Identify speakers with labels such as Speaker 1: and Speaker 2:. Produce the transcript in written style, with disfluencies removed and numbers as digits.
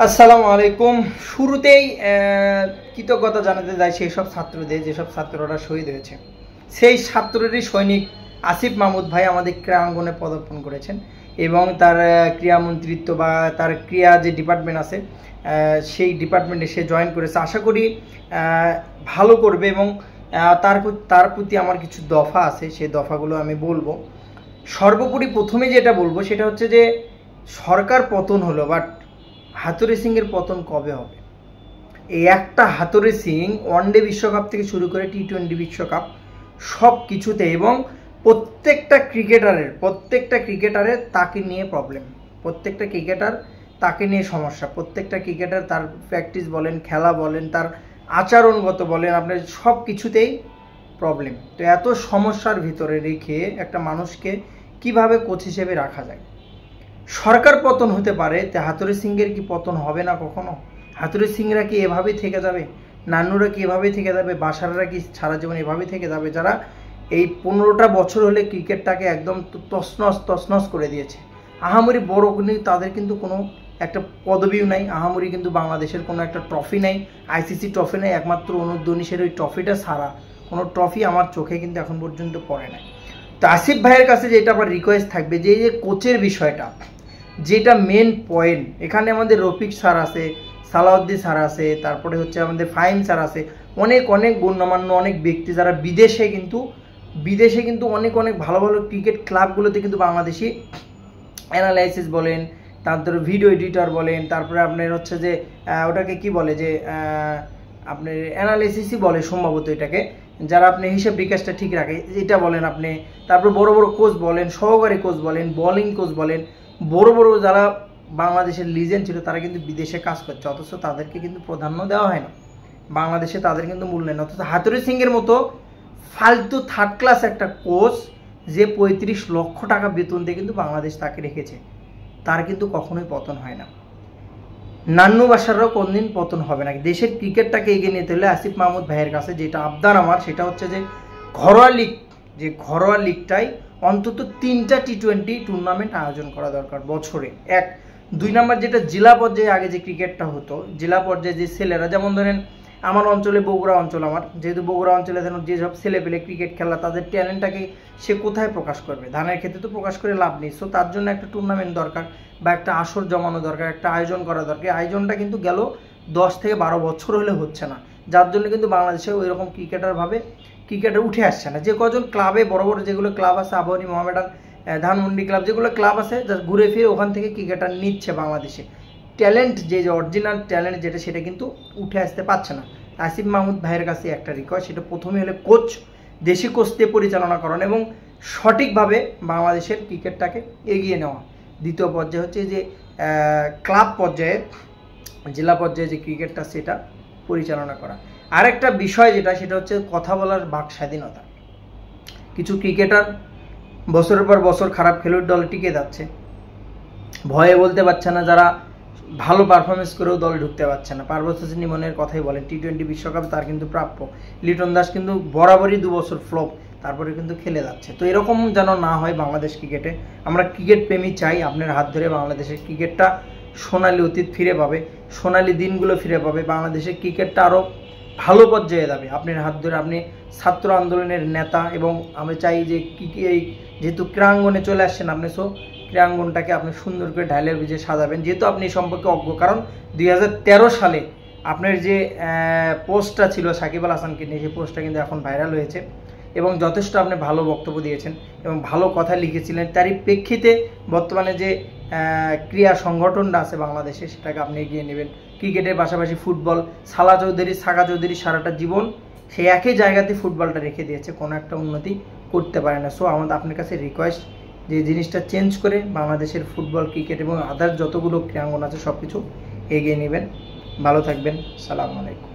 Speaker 1: আসসালামু আলাইকুম। শুরুতেই কৃতজ্ঞতা জানাতে যাই সেই সব ছাত্রদের, যেসব ছাত্ররা শহীদ হয়েছে। সেই ছাত্ররই সৈনিক আসিফ মাহমুদ ভাই আমাদের ক্রীড়াঙ্গনে পদার্পণ করেছেন এবং তার ক্রীড়ামন্ত্রিত্ব বা তার ক্রীড়া যে ডিপার্টমেন্ট আছে সেই ডিপার্টমেন্টে সে জয়েন করেছে। আশা করি ভালো করবে এবং তার প্রতি আমার কিছু দফা আছে, সেই দফাগুলো আমি বলবো। সর্বোপরি প্রথমে যেটা বলবো সেটা হচ্ছে যে সরকার পতন হলো, বাট হাতুড়ি সিংয়ের পতন কবে হবে? এই একটা হাতুড়ি সিং ওয়ানডে বিশ্বকাপ থেকে শুরু করে টি-20 বিশ্বকাপ সব কিছুতে এবং প্রত্যেকটা ক্রিকেটারের তাকে নিয়ে প্রবলেম, প্রত্যেকটা ক্রিকেটার তাকে নিয়ে সমস্যা, প্রত্যেকটা ক্রিকেটার তার প্র্যাকটিস বলেন, খেলা বলেন, তার আচরণগত বলেন, আপনার সব কিছুতেই প্রবলেম। তো এত সমস্যার ভিতরে রেখে একটা মানুষকে কিভাবে কোচ হিসেবে রাখা যায়? সরকার পতন হতে পারে, তে হাতুড়ি সিংয়ের কি পতন হবে না কখনো? হাতুড়ি সিংরা কি এভাবেই থেকে যাবে? নান্নুরা কি এভাবেই থেকে যাবে? বাসাররা কি সারা জীবন এভাবেই থেকে যাবে? যারা এই 15টা বছর হলে ক্রিকেটটাকে একদম তছনছ করে দিয়েছে। আহামরি বড় কিন্তু তাদের কিন্তু কোনো একটা পদবিও নাই, আহামরি কিন্তু বাংলাদেশের কোনো একটা ট্রফি নাই, আইসিসি ট্রফি নেই, একমাত্র অনুদ্বনিশের ওই ট্রফিটা ছাড়া কোনো ট্রফি আমার চোখে কিন্তু এখন পর্যন্ত পড়ে নাই। তো আসিফ ভাইয়ের কাছে যেটা আমার রিকোয়েস্ট থাকবে যে এই যে কোচের বিষয়টা, যেটা মেন পয়েন্ট, এখানে আমাদের রফিক স্যার আছে, সালাউদ্দিন স্যার আছে, তারপরে হচ্ছে আমাদের ফাহিম স্যার আছে, অনেক গণ্যমান্য অনেক ব্যক্তি যারা বিদেশে কিন্তু অনেক ভালো ভালো ক্রিকেট ক্লাবগুলোতে কিন্তু বাংলাদেশি অ্যানালাইসিস বলেন, তারপরে ভিডিও এডিটর বলেন, তারপরে আপনার হচ্ছে যে ওটাকে কি বলে যে আপনার অ্যানালাইসিসই বলে সম্ভবত এটাকে, যারা আপনি হিসাব বিকাশটা ঠিক রাখে এটা বলেন আপনি, তারপর বড় কোচ বলেন, সহকারী কোচ বলেন, বোলিং কোচ বলেন, বড় যারা বাংলাদেশের লিজেন্ড ছিল তারা কিন্তু বিদেশে কাজ করছে, অথচ তাদেরকে কিন্তু প্রাধান্য দেওয়া হয় না, বাংলাদেশে তাদের কিন্তু মূল্য নেই। অথচ হাতুড়ি সিংয়ের মতো ফালতু থার্ড ক্লাস একটা কোচ যে 35 লক্ষ টাকা বেতন দিয়ে কিন্তু বাংলাদেশ তাকে রেখেছে, তার কিন্তু কখনোই পতন হয় না। নান্নু বাসাররাও কোনদিন পতন হবে না। দেশের ক্রিকেটটাকে এগিয়ে নিতে হলে আসিফ মাহমুদ ভাইয়ের কাছে যেটা আবদার আমার, সেটা হচ্ছে যে ঘরোয়া লিগটাই অন্তত 3টা টি-20 টুর্নামেন্ট আয়োজন করা দরকার বছরে। 2 নাম্বার যেটা জেলা পর্যায়ে আগে যে ক্রিকেটটা হতো, জেলা পর্যায়ে যে ছেলেরা, যেমন ধরেন আমার অঞ্চলে বগুড়া অঞ্চল, আমার যেহেতু বগুড়া অঞ্চলে ধরেন যেসব ছেলে পেলে ক্রিকেট খেলা, তাদের ট্যালেন্টটাকে সে কোথায় প্রকাশ করবে? ধানের ক্ষেত্রে তো প্রকাশ করে লাভ নেই। সো তার জন্য একটা টুর্নামেন্ট দরকার বা একটা আসর জমানো দরকার, একটা আয়োজন করা দরকার। আয়োজনটা কিন্তু গেল 10 থেকে 12 বছর হলে হচ্ছে না, যার জন্য কিন্তু বাংলাদেশে ওই রকম ক্রিকেটার উঠে আসছে না। যে কজন ক্লাবে বড় যেগুলো ক্লাব আছে, আবাহনী, মোহামেডান, ধানমন্ডি ক্লাব, যেগুলো ক্লাব আছে, ঘুরে ফিরে ওখান থেকে ক্রিকেটার নিচ্ছে বাংলাদেশে। ট্যালেন্ট যে অরিজিনাল ট্যালেন্ট যেটা, সেটা কিন্তু উঠে আসতে পারছে না। আসিফ মাহমুদ ভাইয়ের কাছে একটা রিকোয়েস্ট, সেটা প্রথমে হলে কোচ, দেশি কোচ দিয়ে পরিচালনা করানো এবং সঠিকভাবে বাংলাদেশের ক্রিকেটটাকে এগিয়ে নেওয়া। দ্বিতীয় পর্যায়ে হচ্ছে যে ক্লাব পর্যায়ে, জেলা পর্যায়ে যে ক্রিকেটটা, সেটা পরিচালনা করা। আরেকটা বিষয় যেটা, সেটা হচ্ছে কথা বলার বাক স্বাধীনতা। কিছু ক্রিকেটার বছরের পর বছর খারাপ খেলুড় দলে টিকে যাচ্ছে, ভয়ে বলতে পারছে না, যারা ভালো পারফরমেন্স করেও দলে ঢুকতে পারছে না। পারভেজ হোসেন ইমনের কথাই বলেন, টি-20 বিশ্বকাপ তার কিন্তু প্রাপ্য। লিটন দাস কিন্তু বরাবরই 2 বছর ফ্লপ, তারপরে কিন্তু খেলে যাচ্ছে। তো এরকম যেন না হয় বাংলাদেশ ক্রিকেটে। আমরা ক্রিকেট প্রেমী চাই, আপনার হাত ধরে বাংলাদেশের ক্রিকেটটা সোনালি অতীত ফিরে পাবে, সোনালি দিনগুলো ফিরে পাবে, বাংলাদেশের ক্রিকেটটা আরও ভালো পর্যায়ে যাবে আপনার হাত ধরে। আপনি ছাত্র আন্দোলনের নেতা এবং আমরা চাই যে এই যেহেতু ক্রীড়াঙ্গনে চলে আসছেন আপনি, সো ক্রীড়াঙ্গনটাকে আপনি সুন্দর করে ঢালের বীজে সাজাবেন, যেহেতু আপনি এই সম্পর্কে অজ্ঞ। কারণ 2013 সালে আপনার যে পোস্টটা ছিল সাকিব আল হাসানকে নিয়ে, সেই পোস্টটা কিন্তু এখন ভাইরাল হয়েছে এবং যথেষ্ট আপনি ভালো বক্তব্য দিয়েছেন এবং ভালো কথা লিখেছিলেন। তারই প্রেক্ষিতে বর্তমানে যে ক্রীড়া সংগঠনটা আছে বাংলাদেশে, সেটাকে আপনি এগিয়ে নেবেন। ক্রিকেটের পাশাপাশি ফুটবল, সাকা চৌধুরী সারাটা জীবন সে একই জায়গাতে ফুটবলটা রেখে দিয়েছে, কোনো একটা উন্নতি করতে পারে না। সো আমাদের আপনার কাছে রিকোয়েস্ট যে জিনিসটা চেঞ্জ করে বাংলাদেশের ফুটবল, ক্রিকেট এবং আদার যতগুলো ক্রীড়াঙ্গন আছে সব কিছু এগিয়ে নেবেন। ভালো থাকবেন। সালামু আলাইকুম।